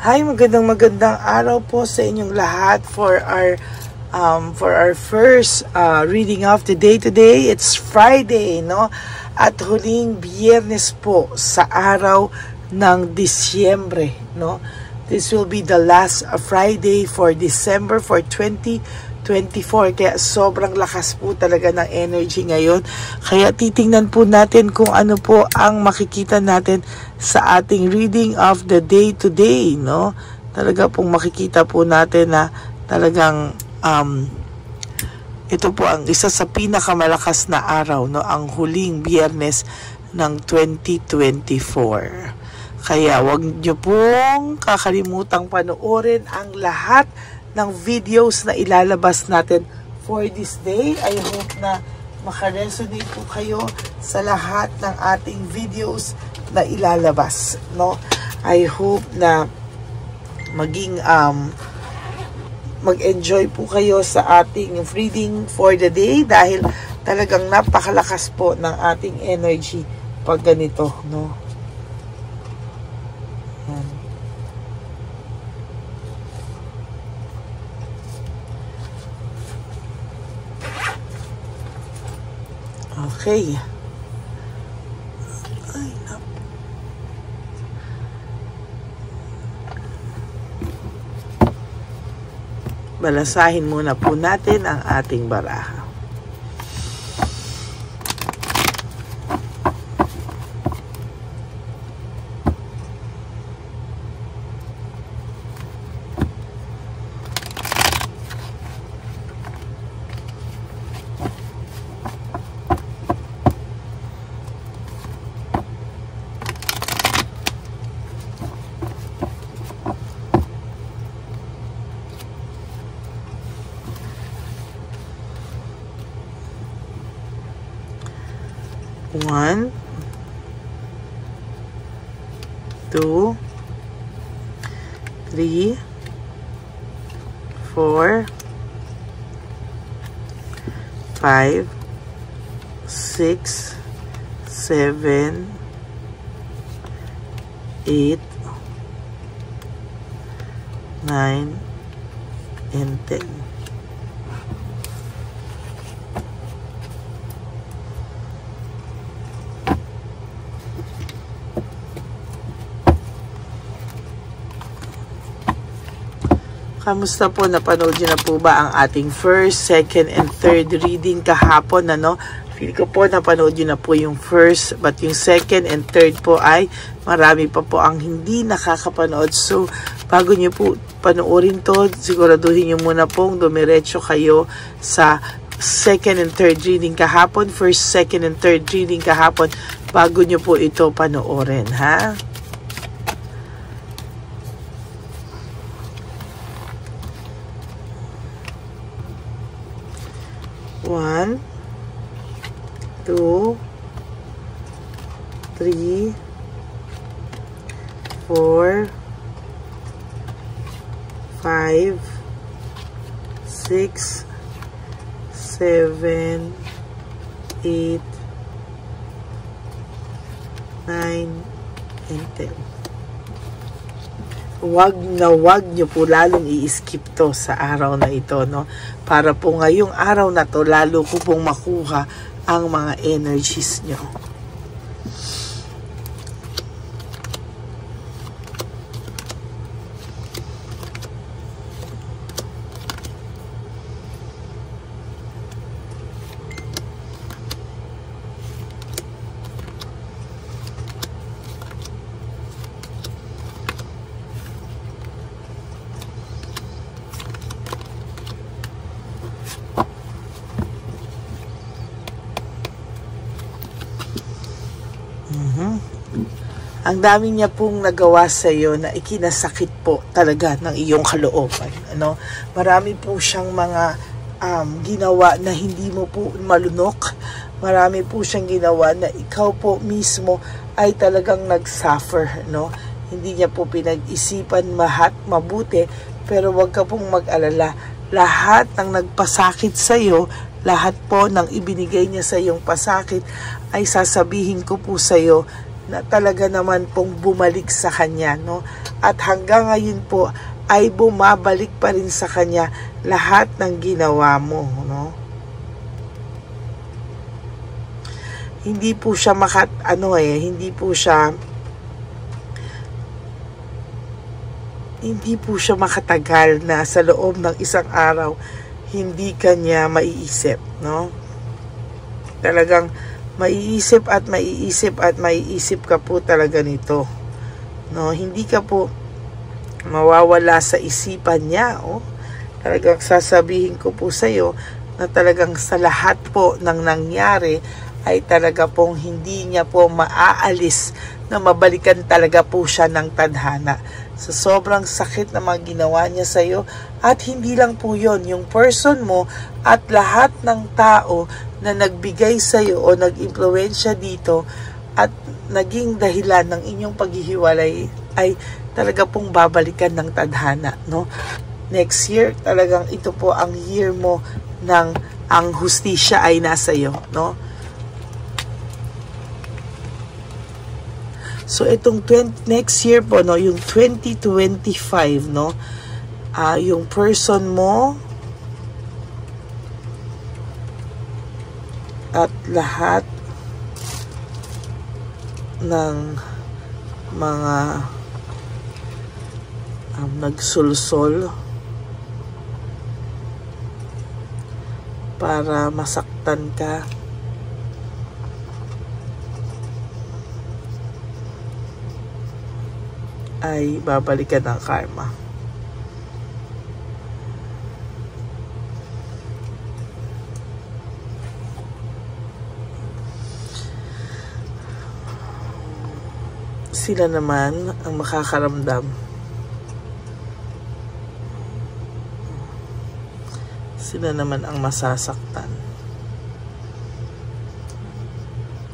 Hi, magandang araw po sa inyong lahat for our first reading of the day today. It's Friday, no? At huling Biyernes po sa araw ng Disyembre, no? This will be the last Friday for December for 2024. Kaya sobrang lakas po talaga ng energy ngayon. Kaya titingnan po natin kung ano po ang makikita natin sa ating reading of the day today, no? Talaga pong makikita po natin na talagang ito po ang isa sa pinakamalakas na araw, no? Ang huling Biyernes ng 2024. Kaya wag niyo pong kakalimutang panoorin ang lahat ng videos na ilalabas natin for this day. I hope na makaresonate po kayo sa lahat ng ating videos na ilalabas, no? I hope na mag-enjoy po kayo sa ating reading for the day dahil talagang napakalakas po ng ating energy pag ganito, no? Okay. Ay, balasahin muna po natin ang ating baraha. One, 2, 3, 4, 5, 6, 7, 8, 9, and 10. Kamusta po? Napanood niyo na po ba ang ating first, second, and third reading kahapon, ano? Feel ko po napanood niyo na po yung first, but yung second and third po ay marami pa po ang hindi nakakapanood. So, bago niyo po panoorin to, siguraduhin niyo muna pong dumiretso kayo sa second and third reading kahapon, first, second, and third reading kahapon, bago niyo po ito panoorin, ha? One, 2, 3, 4, 5, 6, 7, 8, 9, and 10. Wag nyo po lalong i-skip to sa araw na ito, no? Para po ngayong araw na to, lalo ko pong makuha ang mga energies nyo. Ang dami niya pong nagawa sa iyo na ikinasakit po talaga ng iyong kalooban, ano? Marami po siyang mga ginawa na hindi mo po malunok. Marami po siyang ginawa na ikaw po mismo ay talagang nag-suffer, no? Hindi niya po pinag-isipan mabuti, pero wag ka pong mag-alala. Lahat ng nagpasakit sa iyo, lahat po ng ibinigay niya sa iyong pasakit ay sasabihin ko po sa iyo na talaga naman pong bumalik sa kanya, no? At hanggang ngayon po ay bumabalik pa rin sa kanya lahat ng ginawa mo, no? Hindi po siya hindi po siya makatagal na sa loob ng isang araw hindi kanya maiisip, no? Talagang maiisip at maiisip at maiisip ka po talaga nito, no? Hindi ka po mawawala sa isipan niya, oh. Talagang sasabihin ko po sa iyo na talagang sa lahat po ng nangyari ay talaga pong hindi niya po maaalis na mabalikan talaga po siya ng tadhana. Sa sobrang sakit na mga ginawa niya sa iyo, at hindi lang po yon, yung person mo at lahat ng tao na nagbigay sa iyo o nag-impluwensya dito at naging dahilan ng inyong paghihiwalay ay talaga pong babalikan ng tadhana, no? Next year, talagang ito po ang year mo ng ang hustisya ay nasa iyo, no? So itong next year po, no, yung 2025, no, yung person mo at lahat ng mga nagsulsol para masaktan ka, ay babalikan ng karma. Sila naman ang makakaramdam. Sila naman ang masasaktan.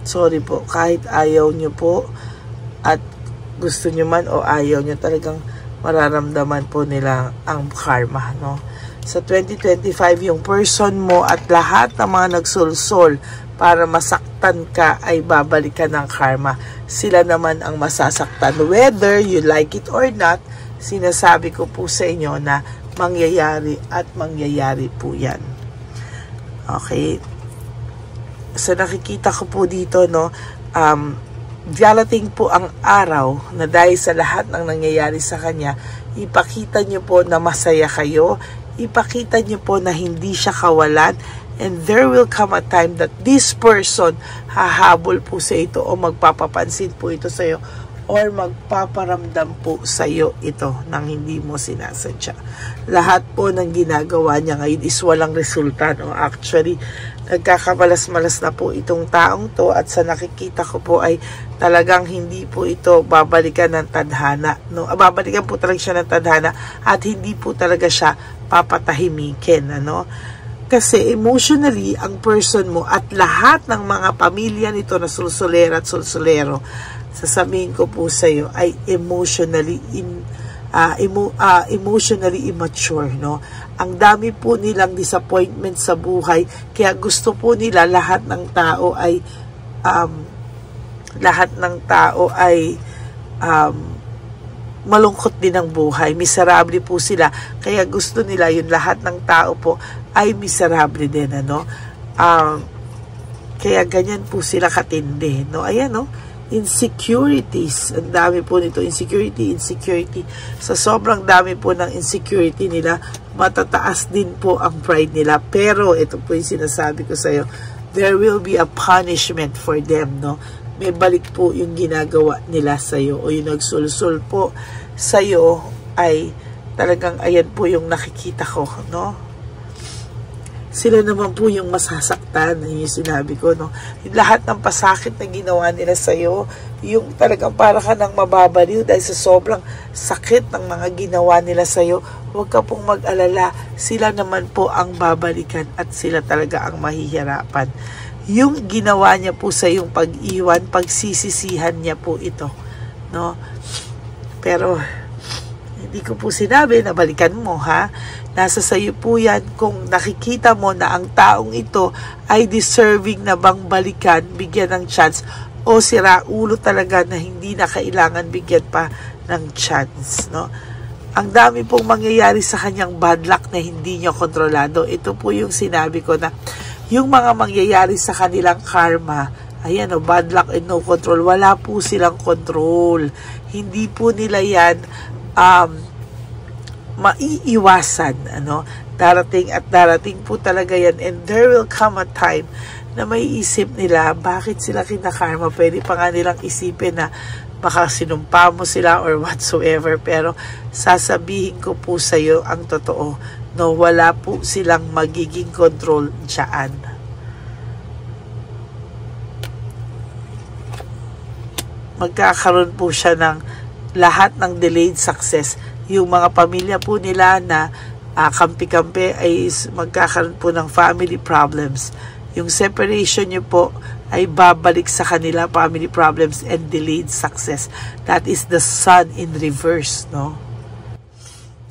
Sorry po, kahit ayaw nyo po at gusto nyo man o ayaw nyo, talagang mararamdaman po nila ang karma, no? Sa 2025, yung person mo at lahat ng mga nagsulsol para masaktan ka ay babalikan ng karma. Sila naman ang masasaktan. Whether you like it or not, sinasabi ko po sa inyo na mangyayari at mangyayari po yan. Okay? So nakikita ko po dito, no, darating po ang araw na dahil sa lahat ng nangyayari sa kanya, ipakita nyo po na masaya kayo, ipakita nyo po na hindi siya kawalan, and there will come a time that this person hahabol po sa ito o magpapapansin po ito sa iyo or magpaparamdam po sa iyo ito nang hindi mo sinasadya. Lahat po ng ginagawa niya ngayon is walang resulta, no? Actually, nagkakamalas-malas na po itong taong to at sa nakikita ko po ay talagang hindi po ito babalikan ng tadhana, no? Babalikan po talaga siya ng tadhana at hindi po talaga siya papatahimikin, ano? Kasi emotionally, ang person mo at lahat ng mga pamilya nito na sulsulera at sulsulero, sasabihin ko po sa iyo, ay emotionally immature, no? Ang dami po nilang disappointment sa buhay, kaya gusto po nila lahat ng tao ay malungkot din ang buhay, miserable po sila, kaya gusto nila yung lahat ng tao po ay miserable din, ano? Kaya ganyan po sila katindi, no? Ayan, no? Insecurities, ang dami po nito, insecurity. Sa sobrang dami po ng insecurity nila, matataas din po ang pride nila. Pero ito po yung sinasabi ko sa iyo, there will be a punishment for them, no? May balik po yung ginagawa nila sa iyo o yung nagsulsul po sa iyo ay talagang ayan po yung nakikita ko, no? Sila naman po yung masasaktan, yung sinabi ko, no? Yung lahat ng pasakit na ginawa nila sa'yo, yung talagang para ka nang mababaliw dahil sa sobrang sakit ng mga ginawa nila sa'yo, huwag ka pong mag-alala. Sila naman po ang babalikan at sila talaga ang mahihirapan. Yung ginawa niya po sa yung pag-iwan, pagsisisihan niya po ito, no? Pero hindi ko po sinabi na balikan mo, ha? Nasa sayo po yan kung nakikita mo na ang taong ito ay deserving na bang balikan, bigyan ng chance, o siraulo talaga na hindi na kailangan bigyan pa ng chance, no? Ang dami pong mangyayari sa kanyang bad luck na hindi niya kontrolado. Ito po yung sinabi ko na yung mga mangyayari sa kanilang karma, ayan o, bad luck and no control, wala po silang control. Hindi po nila yan maiiwasan, ano? Darating at darating po talaga yan, and there will come a time na may isip nila, bakit sila kinakarma? Pwede pa nga nilang isipin na baka sinumpa mo sila or whatsoever, pero sasabihin ko po sa iyo ang totoo, no, wala po silang magiging control dyan. Magkakaroon po siya ng lahat ng delayed success. Yung mga pamilya po nila na kampi-kampi ay magkakaroon po ng family problems. Yung separation nyo po ay babalik sa kanila, family problems and delayed success. That is the sun in reverse, no?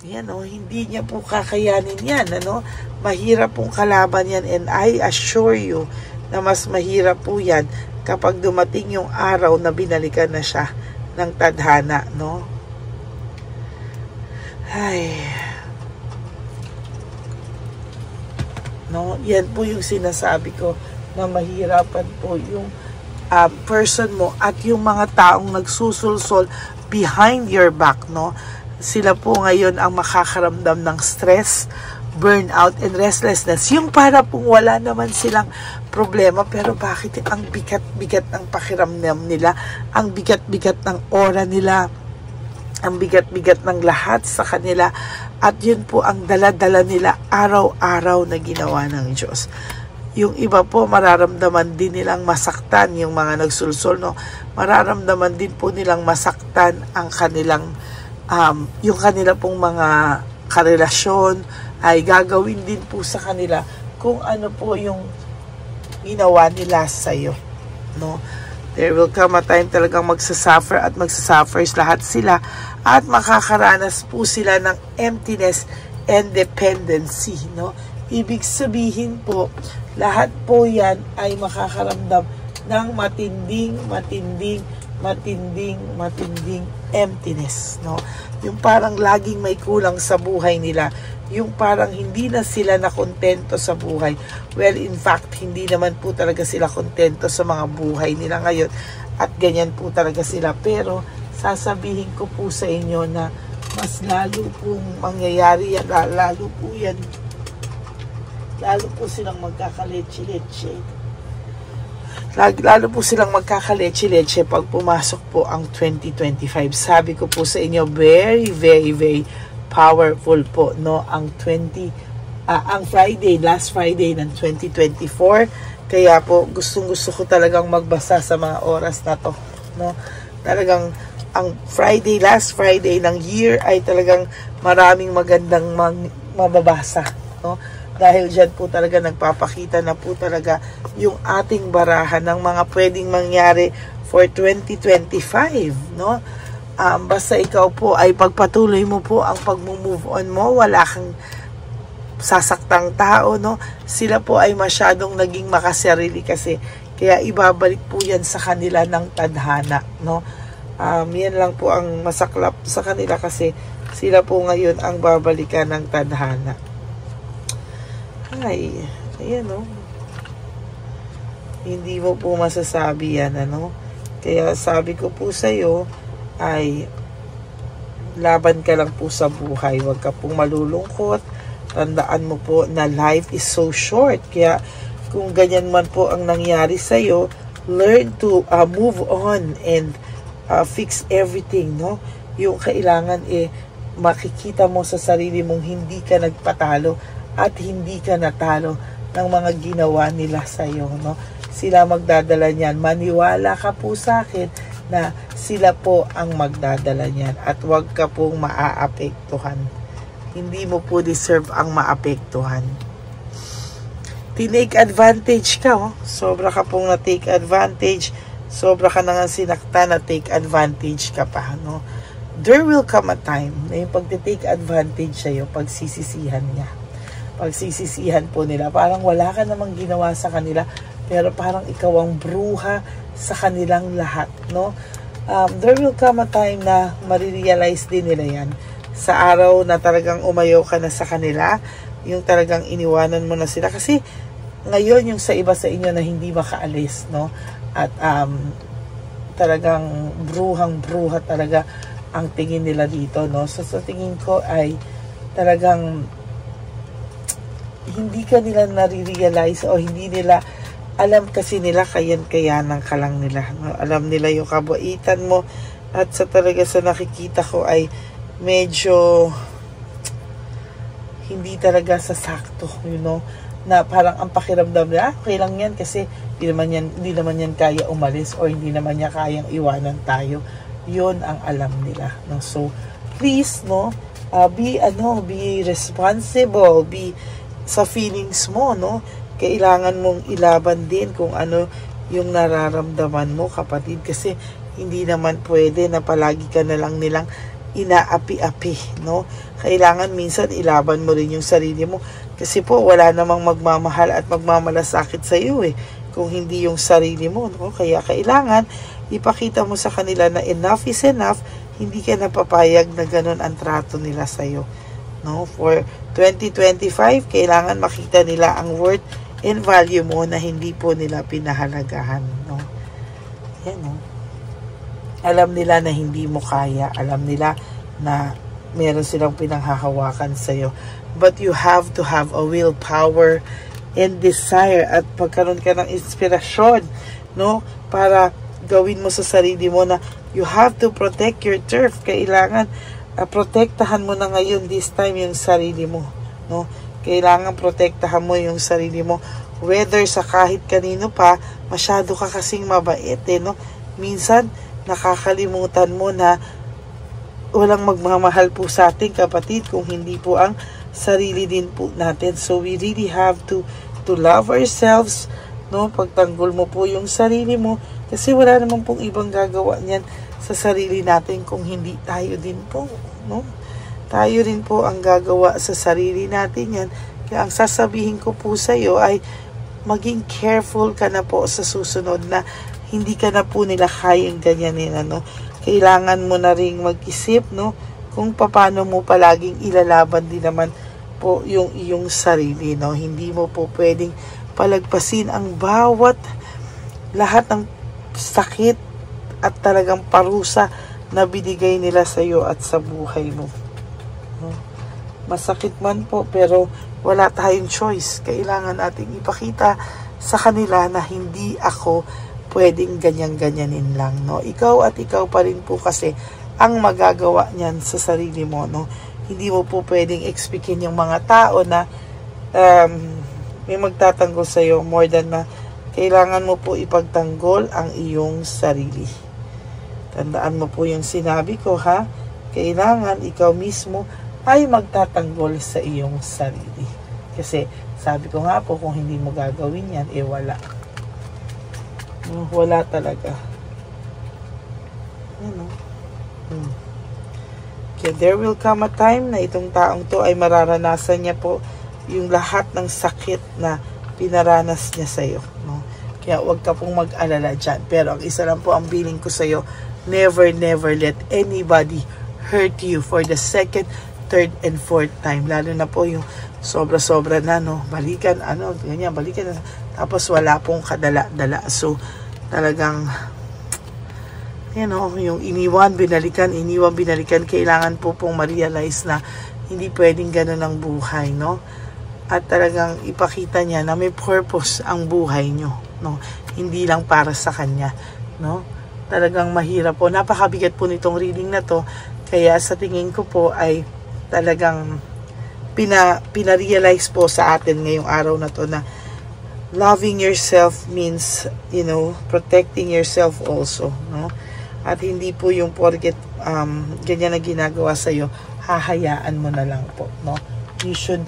Yan, no? Hindi niya po kakayanin yan, ano? Mahirap pong kalaban yan, and I assure you na mas mahirap po yan kapag dumating yung araw na binalikan na siya ng tadhana, no? Ay... No, yan po yung sinasabi ko na mahirapan po yung person mo at yung mga taong nagsusulsol behind your back, no? Sila po ngayon ang makakaramdam ng stress, burnout, and restlessness. Yung para pong wala naman silang problema, pero bakit ang bigat-bigat ng pakiramdam nila, ang bigat-bigat ng aura nila, ang bigat-bigat ng lahat sa kanila, at yun po ang dala-dala nila araw-araw na ginawa ng Diyos. Yung iba po, mararamdaman din nilang masaktan, yung mga nagsulsol, no? Mararamdaman din po nilang masaktan ang kanilang, yung kanila pong mga karelasyon, ay gagawin din po sa kanila kung ano po yung ginawa nila sa'yo, no? There will come a time talagang magsasuffer at magsusuffers lahat sila, at makakaranas po sila ng emptiness and dependency, no? Ibig sabihin po, lahat po yan ay makakaramdam ng matinding emptiness, no? Yung parang laging may kulang sa buhay nila, yung parang hindi na sila nakontento sa buhay. Well, in fact, hindi naman po talaga sila kontento sa mga buhay nila ngayon, at ganyan po talaga sila. Pero sasabihin ko po sa inyo na mas lalo pong mangyayari yan, lalo po silang magkakaletse-letse. Lalo po silang magkakaletse-letse pag pumasok po ang 2025. Sabi ko po sa inyo, very, very, very powerful po, no, ang last Friday ng 2024. Kaya po gustong-gusto ko talagang magbasa sa mga oras na to, no? Talagang ang last Friday ng year ay talagang maraming magandang mababasa, no? Dahil dyan po talaga nagpapakita na po talaga yung ating barahan ng mga pwedeng mangyari for 2025, no? Basta ikaw po ay pagpatuloy mo po ang pag-move on mo, wala kang sasaktang tao, no? Sila po ay masyadong naging makasarili kasi, kaya ibabalik po yan sa kanila ng tadhana, no? Yan lang po ang masaklap sa kanila kasi sila po ngayon ang babalikan ng tadhana. Ay, ayan, no? Hindi mo po masasabi yan, ano? Kaya sabi ko po sa'yo ay laban ka lang po sa buhay. Huwag ka pong malulungkot. Tandaan mo po na life is so short. Kaya kung ganyan man po ang nangyari sa'yo, learn to move on and fix everything, no? Yung kailangan makikita mo sa sarili mong hindi ka nagpatalo at hindi ka natalo ng mga ginawa nila sa'yo, no? Sila magdadala niyan. Maniwala ka po sa akin na sila po ang magdadala niyan, at huwag ka pong maaapektuhan. Hindi mo po deserve ang maapektuhan. Tinake advantage ka, oh. Sobra ka pong na-take advantage. Sobra ka na nga sinakta, na take advantage ka pa, no? There will come a time na yung pag-take advantage sa'yo, pagsisisihan niya. Pagsisisihan po nila. Parang wala ka namang ginawa sa kanila, pero parang ikaw ang bruha sa kanilang lahat, no? There will come a time na marirealize din nila yan. Sa araw na talagang umayaw ka na sa kanila, yung talagang iniwanan mo na sila. Kasi ngayon yung sa iba sa inyo na hindi makaalis, no? At talagang bruhang-bruha talaga ang tingin nila dito, no? So sa tingin ko ay talagang hindi ka nila nare-realize o hindi nila alam, kasi nila kayanan ka lang nila, no? Alam nila yung kabaitan mo, at sa talaga sa nakikita ko ay medyo hindi talaga sasakto, you know, na parang ang pakiramdam nila, okay lang yan kasi hindi naman yan kaya umalis, or hindi naman niya kayang iwanan tayo. Yun ang alam nila, no? So please, no, be responsible, be sa feelings mo, no? Kailangan mong ilaban din kung ano yung nararamdaman mo, kapatid, kasi hindi naman pwede na palagi ka na lang nilang inaapi-api, no? Kailangan minsan ilaban mo rin yung sarili mo, kasi po wala namang magmamahal at magmamalasakit sa iyo kung hindi yung sarili mo, no? Kaya kailangan ipakita mo sa kanila na enough is enough, hindi ka napapayag na ganun ang trato nila sa iyo, no? For 2025, kailangan makita nila ang worth and value mo na hindi po nila pinahalagahan, no? Yan, no? Alam nila na hindi mo kaya, alam nila na meron silang pinanghahawakan sa iyo, but you have to have a willpower and desire, at pagkaroon ka ng inspirasyon, no, para gawin mo sa sarili mo na you have to protect your turf. Kailangan protektahan mo na ngayon, this time, yung sarili mo, no? Kailangan protektahan mo yung sarili mo, whether sa kahit kanino pa. Masyado ka kasing mabait, no? Minsan nakakalimutan mo na walang magmamahal po sa ating kapatid kung hindi po ang sarili din po natin. So we really have to love ourselves, no? Pagtanggol mo po yung sarili mo, kasi wala naman pong ibang gagawa niyan sa sarili natin kung hindi tayo din po, no? Tayo rin po ang gagawa sa sarili natin yan. Kaya ang sasabihin ko po sa iyo ay maging careful ka na po sa susunod, na hindi ka na po nila kayang ganyanin, ano? Kailangan mo na ring mag-isip, no, kung paano mo palaging ilalaban din naman po yung iyong sarili, no? Hindi mo po pwedeng palagpasin ang bawat lahat ng sakit at talagang parusa na binigay nila sa iyo at sa buhay mo, no? Masakit man po, pero wala tayong choice. Kailangan nating ipakita sa kanila na hindi ako pwedeng ganyan-ganyanin lang, no? Ikaw at ikaw pa rin po kasi ang magagawa niyan sa sarili mo, no? Hindi mo po pwedeng expectin yung mga tao na may magtatanggol sa iyo, more than na kailangan mo po ipagtanggol ang iyong sarili. Tandaan mo po yung sinabi ko, ha? Kailangan ikaw mismo ay magtatanggol sa iyong sarili. Kasi sabi ko nga po, kung hindi mo gagawin yan, wala. Wala talaga. Ano? Kaya there will come a time na itong taong to ay mararanasan niya po yung lahat ng sakit na pinaranas niya sa iyo, no? Kaya huwag ka pong mag-alala dyan. Pero ang isa lang po ang bilin ko sa iyo, never let anybody hurt you for the second, third, and fourth time. Lalo na po yung sobra-sobra na, no? Balikan, ganyan, balikan na. Tapos wala pong kadala-dala. So, talagang, yung iniwan, binalikan, kailangan po pong ma-realize na hindi pwedeng ganun ang buhay, no? At talagang ipakita niya na may purpose ang buhay nyo, no? Hindi lang para sa kanya, no? Talagang mahirap po. Napakabigat po nitong reading na to. Kaya sa tingin ko po ay talagang pina-realize po sa atin ngayong araw na to na loving yourself means, protecting yourself also, no? At hindi po yung porket ganyan na ginagawa sa iyo, hahayaan mo na lang po, no? You should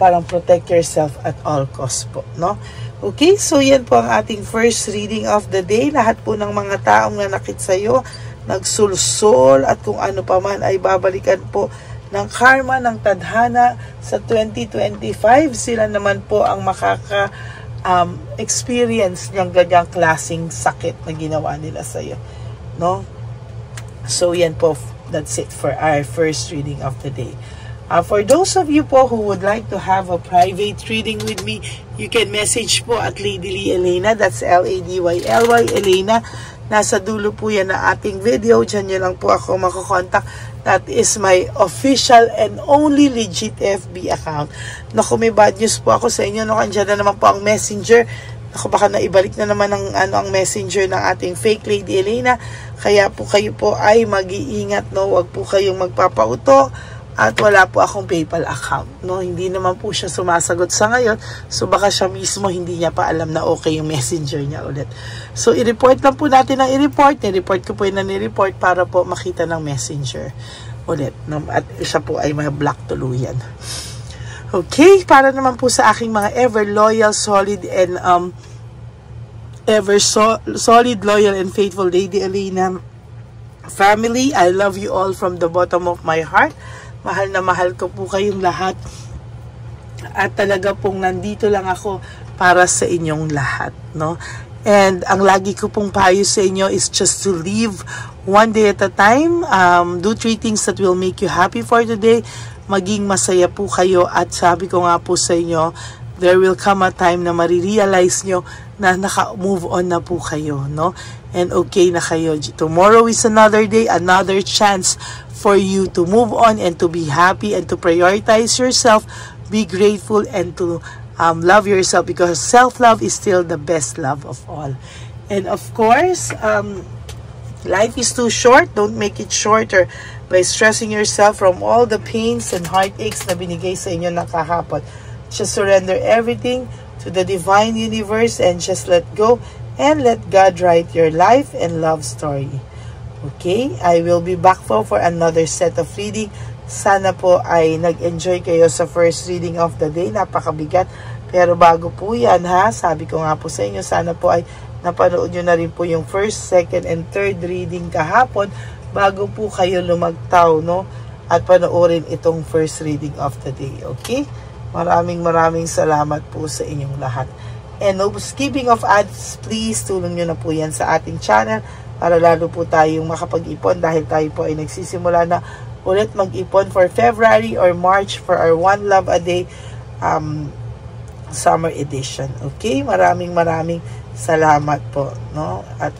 parang protect yourself at all costs po, no? Okay, so yan po ang ating first reading of the day. Lahat po ng mga taong nanakit sa iyo, nagsulsol at kung ano pa man ay babalikan po ng karma, ng tadhana sa 2025. Sila naman po ang experience niyang ganyang klaseng sakit na ginawa nila sa'yo, no? So, yan po, that's it for our first reading of the day. For those of you po who would like to have a private reading with me, you can message po at Lady Lee Elena. That's Ladyly Elena. Nasa dulo po yan na ating video. Diyan nyo lang po ako makokontak. That is my official and only legit FB account. Naku, may bad news po ako sa inyo. Naku, andyan na naman po ang messenger. Naku, baka naibalik na naman ang messenger ng ating fake Lady Elena. Kaya po kayo po ay mag-iingat, no? Huwag po kayong magpapauto. At wala po akong PayPal account, no? Hindi naman po siya sumasagot sa ngayon. So, baka siya mismo hindi niya pa alam na okay yung messenger niya ulit. So, i-report lang po natin ang i-report. I-report ko po yun na ni-report para po makita ng messenger ulit, no? At siya po ay ma-block tuluyan. Okay, para naman po sa aking mga ever loyal, solid, and solid, loyal, and faithful Lady Elena family, I love you all from the bottom of my heart. Mahal na mahal ko po kayong lahat. At talaga pong nandito lang ako para sa inyong lahat, no? And ang lagi ko pong payo sa inyo is just to live one day at a time. Do 3 things that will make you happy for today. Maging masaya po kayo. At sabi ko nga po sa inyo, there will come a time na marirealize nyo na naka-move on na po kayo, no? And okay na kayo. Tomorrow is another day, another chance for you to move on and to be happy and to prioritize yourself, be grateful, and to love yourself, because self-love is still the best love of all. And of course, life is too short. Don't make it shorter by stressing yourself from all the pains and heartaches na binigay sa inyo ng kahapon. Just surrender everything to the divine universe and just let go and let God write your life and love story. Okay, I will be back for another set of reading. Sana po ay nag-enjoy kayo sa first reading of the day. Napakabigat. Pero bago po yan, ha, sabi ko nga po sa inyo, sana po ay napanood nyo na rin po yung first, second, and third reading kahapon bago po kayo lumagtaw, no? At panoorin itong first reading of the day. Okay? Maraming salamat po sa inyong lahat. And no skipping of ads, please tulong nyo na po yan sa ating channel para lalo po tayong makapag-ipon dahil tayo po ay nagsisimula na ulit mag-ipon for February or March for our One Love a Day summer edition. Okay? Maraming salamat po, no? At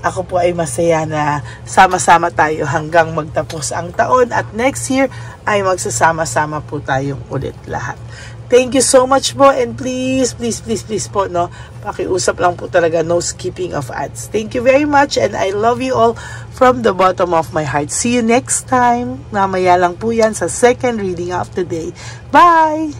ako po ay masaya na sama-sama tayo hanggang magtapos ang taon at next year ay magsasama-sama po tayong ulit lahat. Thank you so much po, and please po, no, pakiusap lang po talaga, no skipping of ads. Thank you very much, and I love you all from the bottom of my heart. See you next time. Mamaya lang po yan sa second reading of the day. Bye!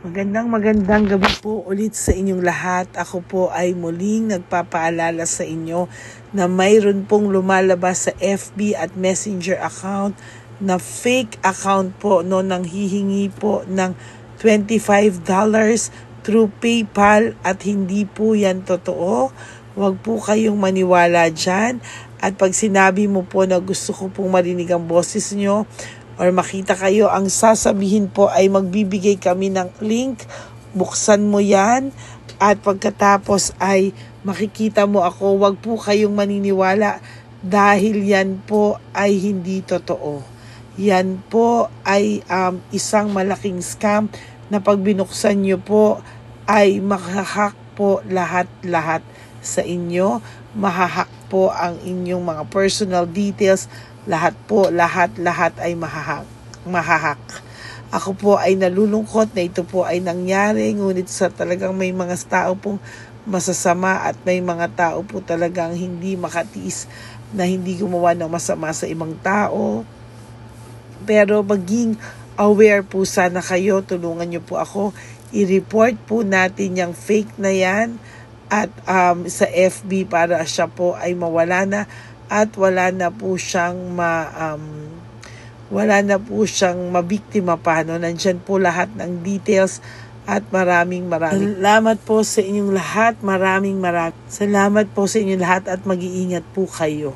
Magandang gabi po ulit sa inyong lahat. Ako po ay muling nagpapaalala sa inyo na mayroon pong lumalabas sa FB at Messenger account na fake account po, no, nang hihingi po ng $25 through PayPal at hindi po yan totoo. Huwag po kayong maniwala dyan. At pag sinabi mo po na gusto ko pong marinig ang boses nyo or makita kayo, ang sasabihin po ay magbibigay kami ng link. Buksan mo yan at pagkatapos ay makikita mo ako. Huwag po kayong maniniwala dahil yan po ay hindi totoo. Yan po ay isang malaking scam na pag binuksan nyo po ay mahahack po lahat sa inyo. Mahahack po ang inyong mga personal details. Lahat ay mahahack. Ako po ay nalulungkot na ito po ay nangyari. Ngunit sa talagang may mga tao pong masasama at may mga tao po talagang hindi makatiis na hindi gumawa ng masama sa ibang tao. Pero maging aware po sana kayo. Tulungan nyo po ako. I-report po natin yung fake na yan at sa FB para siya po ay mawala na at wala na po siyang mabiktima pa, no? Nandyan po lahat ng details at maraming salamat po sa inyong lahat. Maraming salamat po sa inyong lahat at mag-iingat po kayo.